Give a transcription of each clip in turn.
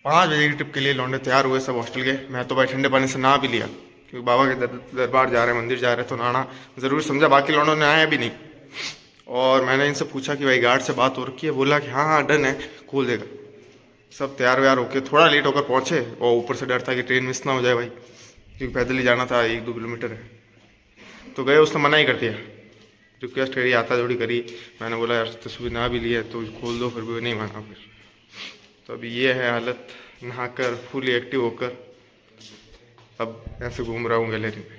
5 बजे की ट्रिप के लिए लौंडे तैयार हुए सब हॉस्टल के। मैं तो भाई ठंडे पानी से नहा भी लिया क्योंकि बाबा के दरबार जा रहे हैं, मंदिर जा रहे हैं, तो नहाना ज़रूर समझा। बाकी लौंडों ने आया भी नहीं। और मैंने इनसे पूछा कि भाई गार्ड से बात हो रखी है? बोला कि हाँ हाँ डन है, खोल देगा। सब तैयार व्यार होके थोड़ा लेट होकर पहुँचे, और ऊपर से डर था कि ट्रेन मिस ना हो जाए भाई, क्योंकि पैदल ही जाना था, 1-2 किलोमीटर है। तो गए, उसने मना ही कर दिया, रिक्वेस्ट करी, आता जोड़ी करी। मैंने बोला यार तस्वीर ना भी लिया तो खोल दो, फिर भी नहीं माना। फिर तो अभी ये है हालत, नहाकर फुली एक्टिव होकर अब ऐसे घूम रहा हूँ गैलरी में।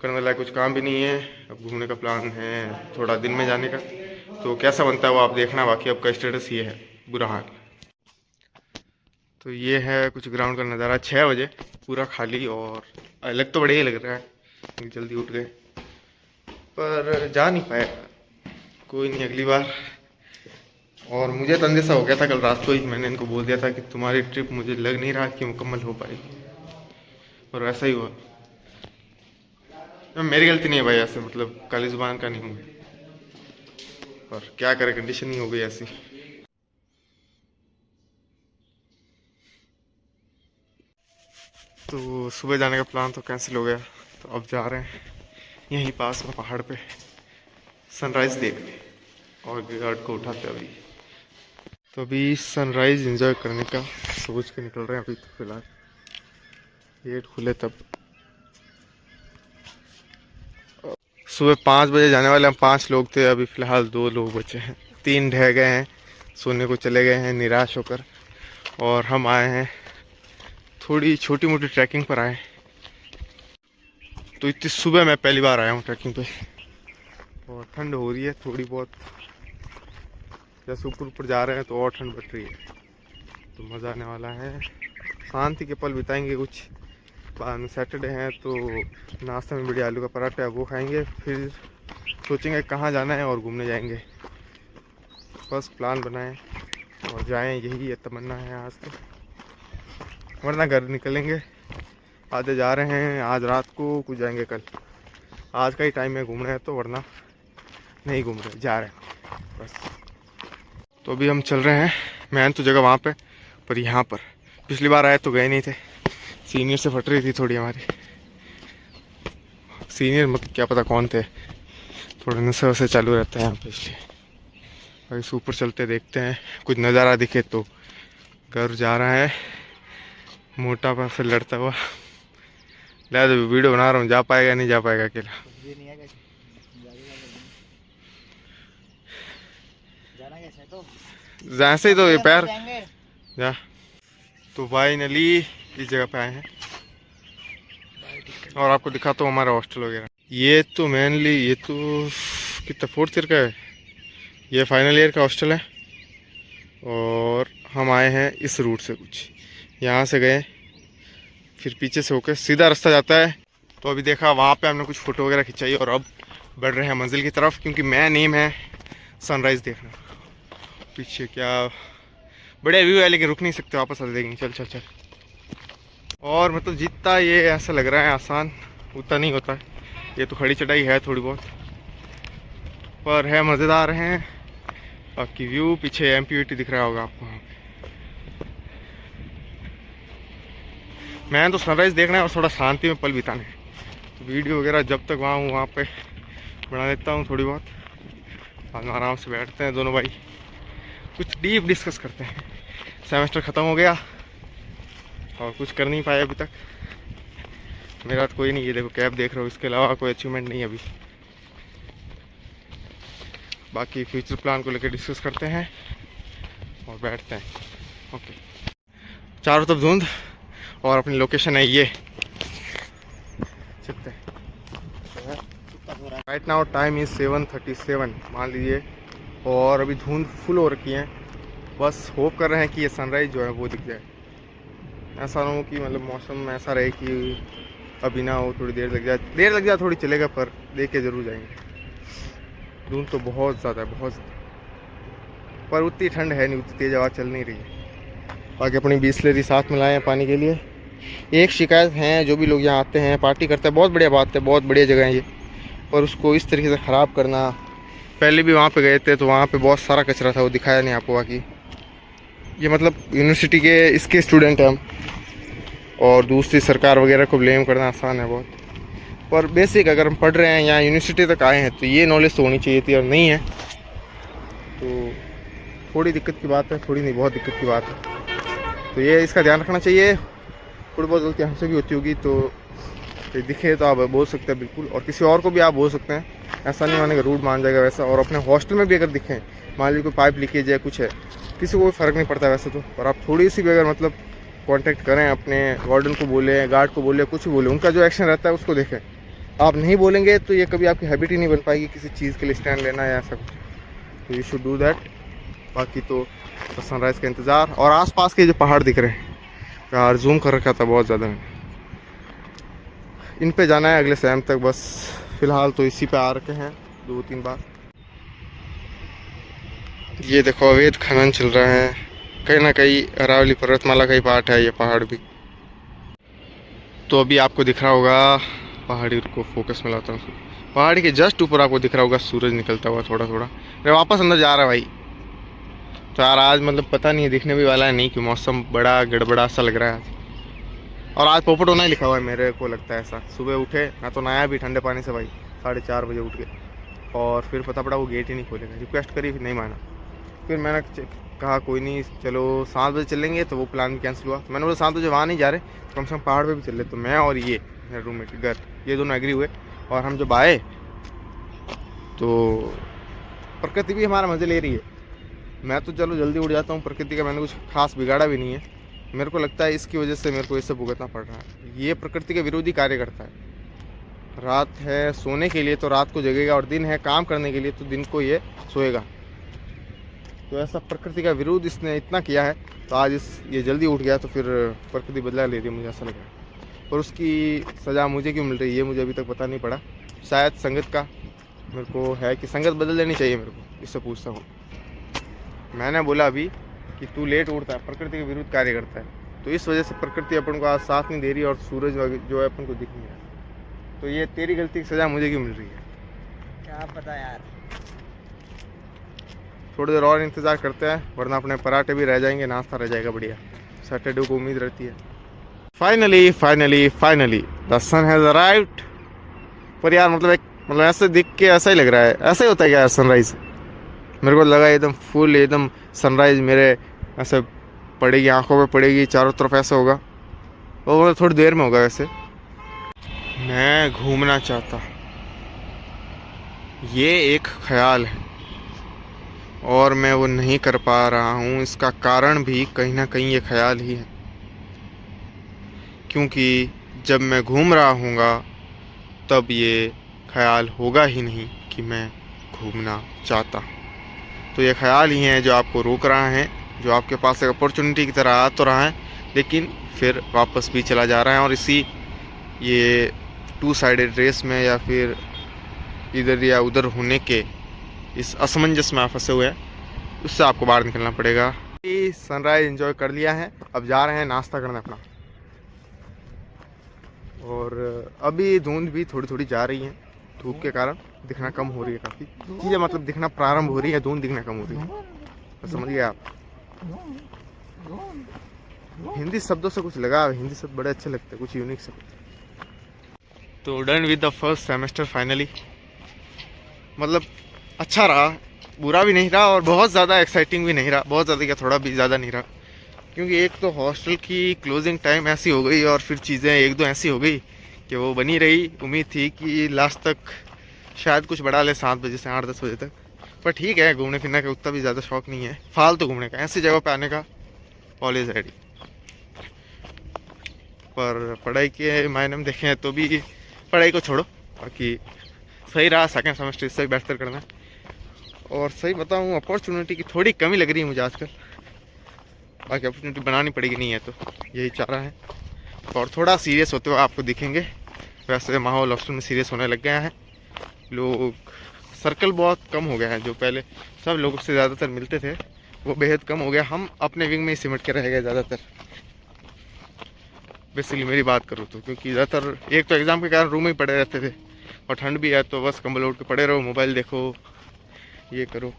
करने लायक कुछ काम भी नहीं है। अब घूमने का प्लान है थोड़ा दिन में जाने का, तो कैसा बनता है वो आप देखना। बाकी अब का स्टेटस ये है, बुरा हाल। तो ये है कुछ ग्राउंड का नज़ारा। 6 बजे पूरा खाली, और अलग तो बढ़िया लग रहा है, जल्दी उठ गए पर जा नहीं पाए। कोई नहीं, अगली बार। और मुझे तो अंदेशा हो गया था कल रात को ही, मैंने इनको बोल दिया था कि तुम्हारी ट्रिप मुझे लग नहीं रहा कि मुकम्मल हो पाएगी, और वैसा ही हुआ। मेरी गलती नहीं है भाई, ऐसे मतलब काली जुबान का नहीं हूँ, और क्या करे, कंडीशन ही हो गई ऐसी। तो सुबह जाने का प्लान तो कैंसिल हो गया, तो अब जा रहे हैं यहीं पास में पहाड़ पे सनराइज़ देखने, और गार्ड को उठाते अभी। तो अभी सनराइज़ एंजॉय करने का सोच के निकल रहे हैं। अभी तो फिलहाल गेट खुले तब। सुबह 5 बजे जाने वाले हम 5 लोग थे, अभी फ़िलहाल 2 लोग बचे हैं। 3 ढह गए हैं, सोने को चले गए हैं निराश होकर, और हम आए हैं थोड़ी छोटी मोटी ट्रैकिंग पर आए। तो इतनी सुबह मैं पहली बार आया हूँ ट्रैकिंग पे, और ठंड हो रही है थोड़ी बहुत। जैसे ऊपर ऊपर जा रहे हैं तो और ठंड बढ़ रही है, तो मज़ा आने वाला है। शांति के पल बिताएंगे कुछ। बाद में सैटरडे हैं तो नाश्ते में बढ़िया आलू का पराठा है, वो खाएंगे। फिर सोचेंगे कहाँ जाना है और घूमने जाएंगे। बस प्लान बनाएं और जाएं, यही तमन्ना है आज तो, वरना घर निकलेंगे। आधे जा रहे हैं आज रात को, कुछ जाएंगे कल। आज का ही टाइम है घूमना है तो, वरना नहीं घूम रहे, जा रहे हैं बस। तो अभी हम चल रहे हैं। मैंने तो जगह वहाँ पे, पर यहाँ पर पिछली बार आए तो गए नहीं थे। सीनियर से फट रही थी थोड़ी हमारी। सीनियर मतलब क्या पता कौन थे, थोड़ा नशे वशे चालू रहता है यहाँ पे, इसलिए भाई ऊपर चलते देखते हैं कुछ नज़ारा दिखे तो। घर जा रहा है मोटा पा से लड़ता हुआ। ले तो वीडियो बना रहा हूँ, जा पाएगा नहीं जा पाएगा अकेला। जैसे ही तो ये पैर जा। तो फाइनली इस जगह पे आए हैं, और आपको दिखाता हूँ हमारा हॉस्टल वगैरह। ये तो मेनली ये तो कितना 4th ईयर का है, ये फाइनल ईयर का हॉस्टल है। और हम आए हैं इस रूट से, कुछ यहाँ से गए, फिर पीछे से होकर सीधा रास्ता जाता है। तो अभी देखा वहाँ पे हमने कुछ फ़ोटो वगैरह खिंचाई, और अब बढ़ रहे हैं मंजिल की तरफ, क्योंकि मेन एम है सनराइज़ देखना। पीछे क्या बढ़िया व्यू है, लेकिन रुक नहीं सकते, वापस आ देंगे। चल चल चल। और मतलब जितना ये ऐसा लग रहा है आसान, उतना नहीं होता है। ये तो खड़ी चढ़ाई है थोड़ी बहुत, पर है मज़ेदार हैं। बाकी व्यू पीछे एमपीवीटी दिख रहा होगा आपको। मैंने तो सनराइज़ देखना है और थोड़ा शांति में पल बिताने हैं, तो वीडियो वगैरह जब तक वहाँ हूँ वहाँ पे बना देता हूँ थोड़ी बहुत। बाद में आराम से बैठते हैं दोनों भाई, कुछ डीप डिस्कस करते हैं। सेमेस्टर ख़त्म हो गया और कुछ कर नहीं पाए अभी तक। मेरा तो कोई नहीं, ये देखो कैब देख रहे हो, इसके अलावा कोई अचीवमेंट नहीं अभी। बाकी फ्यूचर प्लान को लेकर डिस्कस करते हैं और बैठते हैं। ओके, चारों तरफ धुंध, और अपनी लोकेशन है ये। चलते हैं। राइट नाउ टाइम इज़ 7:37 मान लीजिए, और अभी धुंध फुल हो रखी है। बस होप कर रहे हैं कि ये सनराइज़ जो है वो दिख जाए। ऐसा ना हो कि मतलब मौसम ऐसा रहे कि अभी ना हो, थोड़ी देर लग जाए थोड़ी चलेगा, पर देख के ज़रूर जाएंगे। धुंध तो बहुत ज़्यादा है, बहुत ज़्यादा, पर उतनी ठंड है नहीं, उतनी तेज़ हवा चल नहीं रही है। बाकी अपनी बिसलेरी साथ में लाए हैं पानी के लिए। एक शिकायत है, जो भी लोग यहाँ आते हैं पार्टी करते हैं, बहुत बढ़िया बात है, बहुत बढ़िया जगह है ये, और उसको इस तरीके से ख़राब करना। पहले भी वहाँ पे गए थे तो वहाँ पे बहुत सारा कचरा था, वो दिखाया नहीं आपको। बाकी ये मतलब यूनिवर्सिटी के इसके स्टूडेंट हैं हम, और दूसरी सरकार वगैरह को ब्लेम करना आसान है बहुत, पर बेसिक अगर हम पढ़ रहे हैं यहाँ यूनिवर्सिटी तक आए हैं तो ये नॉलेज तो होनी चाहिए थी, और नहीं है तो थोड़ी दिक्कत की बात है, थोड़ी नहीं बहुत दिक्कत की बात है। तो ये इसका ध्यान रखना चाहिए। थोड़ी बहुत गलती हमसे भी होती होगी तो दिखे तो आप बोल सकते हैं बिल्कुल, और किसी और को भी आप बोल सकते हैं, ऐसा नहीं मानेगा रूड मान जाएगा वैसा। और अपने हॉस्टल में भी अगर दिखें, मान लीजिए कोई पाइप लीकेज है कुछ है, किसी को कोई फ़र्क नहीं पड़ता वैसे तो, पर आप थोड़ी सी भी अगर मतलब कांटेक्ट करें, अपने वार्डन को बोले, गार्ड को बोले, कुछ बोले, उनका जो एक्शन रहता है उसको देखें। आप नहीं बोलेंगे तो ये कभी आपकी हैबिट ही नहीं बन पाएगी किसी चीज़ के लिए स्टैंड लेना या ऐसा कुछ, तो यू शुड डू दैट। बाकी तो सनराइज़ का इंतज़ार, और आसपास के जो पहाड़ दिख रहे हैं यार, जूम कर रखा था बहुत ज़्यादा मैंने, इन पे जाना है अगले शाम तक बस। फ़िलहाल तो इसी पे आ रखे हैं 2-3 बार। ये देखो अवैध खनन चल रहा है, कहीं ना कहीं अरावली पर्वतमाला का ही पार्ट है ये पहाड़ भी। तो अभी आपको दिख रहा होगा, पहाड़ी को फोकस में लाता हूँ, पहाड़ी के जस्ट ऊपर आपको दिख रहा होगा सूरज निकलता हुआ थोड़ा थोड़ा। अरे वापस अंदर जा रहा है भाई। तो यार आज मतलब पता नहीं दिखने भी वाला है नहीं, कि मौसम बड़ा गड़बड़ा सा लग रहा है आज। और आज पोपट होना ही लिखा हुआ है मेरे को लगता है ऐसा। सुबह उठे, मैं तो नहाया भी ठंडे पानी से भाई, 4:30 बजे उठ के, और फिर पता पड़ा वो गेट ही नहीं खोलेगा। रिक्वेस्ट करी फिर नहीं माना, फिर मैंने कहा कोई नहीं चलो 7 बजे चलेंगे, तो वो प्लान भी कैंसिल हुआ। मैंने बोला 7 बजे वहाँ नहीं जा रहे, कम से कम पहाड़ पे भी चल रहे। तो मैं और ये मेरे रूममेट घर, ये दोनों एग्री हुए, और हम जब आए तो प्रकृति भी हमारा मज़े ले रही है। मैं तो चलो जल्दी उठ जाता हूँ, प्रकृति का मैंने कुछ खास बिगाड़ा भी नहीं है। मेरे को लगता है इसकी वजह से मेरे को ये सब भुगतना पड़ रहा है। ये प्रकृति के विरोधी कार्य करता है। रात है सोने के लिए तो रात को जगेगा, और दिन है काम करने के लिए तो दिन को ये सोएगा। तो ऐसा प्रकृति का विरोध इसने इतना किया है, तो आज ये जल्दी उठ गया, तो फिर प्रकृति बदला ले रही है, मुझे ऐसा लग रहा है। और उसकी सज़ा मुझे क्यों मिल रही है ये मुझे अभी तक पता नहीं पड़ा। शायद संगत का मेरे को है कि संगत बदल देनी चाहिए मेरे को, इससे पूछता हूँ। मैंने बोला अभी कि तू लेट उठता है, प्रकृति के विरुद्ध कार्य करता है, तो इस वजह से प्रकृति अपन को आज साथ नहीं दे रही, और सूरज जो है अपन को दिख नहीं रहा। तो ये तेरी गलती की सज़ा मुझे क्यों मिल रही है क्या पता यार। थोड़ी देर और इंतज़ार करते हैं, वरना अपने पराठे भी रह जाएंगे, नाश्ता रह जाएगा बढ़िया। सैटरडे को उम्मीद रहती है। Finally the sun has arrived. पर यार मतलब ऐसे दिख के ऐसा ही लग रहा है, ऐसा ही होता है क्या यार सनराइज़? मेरे को लगा एकदम फुल एकदम सनराइज़ मेरे ऐसे पड़ेगी, आंखों पे पड़ेगी, चारों तरफ ऐसा होगा। वो मतलब थोड़ी देर में होगा। वैसे मैं घूमना चाहता, ये एक ख्याल है, और मैं वो नहीं कर पा रहा हूँ। इसका कारण भी कहीं ना कहीं ये ख्याल ही है, क्योंकि जब मैं घूम रहा हूँगा तब ये ख्याल होगा ही नहीं कि मैं घूमना चाहता। तो ये ख्याल ही है जो आपको रोक रहा है, जो आपके पास एक अपॉर्चुनिटी की तरह आ तो रहा है, लेकिन फिर वापस भी चला जा रहा है। और इसी ये 2 साइडेड रेस में, या फिर इधर या उधर होने के इस असमंजस में आप फंसे हुए हैं, उससे आपको बाहर निकलना पड़ेगा। सनराइज एंजॉय कर लिया है, अब जा रहे हैं नाश्ता करने अपना। और अभी धुंध भी थोड़ी थोड़ी जा रही है, धूप के कारण दिखना कम हो रही है, काफ़ी चीज़ें मतलब दिखना प्रारंभ हो रही है, धुंध दिखना कम हो रही है। तो समझ गए आप। हिंदी शब्दों से कुछ लगा, हिंदी शब्द बड़े अच्छे लगते हैं, कुछ यूनिक शब्द। तो done with the first semester finally. मतलब अच्छा रहा, बुरा भी नहीं रहा, और बहुत ज़्यादा एक्साइटिंग भी नहीं रहा, बहुत ज़्यादा क्या थोड़ा भी ज़्यादा नहीं रहा। क्योंकि एक तो हॉस्टल की क्लोजिंग टाइम ऐसी हो गई, और फिर चीज़ें 1-2 ऐसी हो गई कि वो बनी रही। उम्मीद थी कि लास्ट तक शायद कुछ बढ़ा ले, 7 बजे से 8-10 बजे तक। पर ठीक है, घूमने फिरने का उतना भी ज़्यादा शौक नहीं है, फालतू घूमने का, ऐसी जगह पे आने का ऑलवेज रेडी। पर पढ़ाई के मायने में देखें तो भी पढ़ाई को छोड़ो, बाकी सही रहा। सेकेंड सेमेस्टर इससे बेहतर करना है। और सही बताऊँ, अपॉर्चुनिटी की थोड़ी कमी लग रही है मुझे आजकल। बाकी अपॉर्चुनिटी बनानी पड़ेगी, नहीं है तो यही चाह रहा है। और थोड़ा सीरियस होते हुए आपको दिखेंगे। वैसे माहौल हॉस्टल में सीरियस होने लग गया है, लोग सर्कल बहुत कम हो गया है। जो पहले सब लोगों से ज़्यादातर मिलते थे वो बेहद कम हो गया। हम अपने विंग में ही सिमट के रह गए ज़्यादातर, बेसिकली मेरी बात करूँ तो। क्योंकि ज़्यादातर एक तो एग्ज़ाम के कारण रूम में ही पड़े रहते थे, और ठंड भी है तो बस कंबल ओढ़ के पड़े रहो, मोबाइल देखो, ये करो।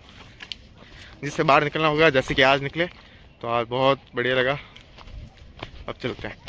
जिससे बाहर निकलना होगा, जैसे कि आज निकले तो आज बहुत बढ़िया लगा, अब चलते हैं।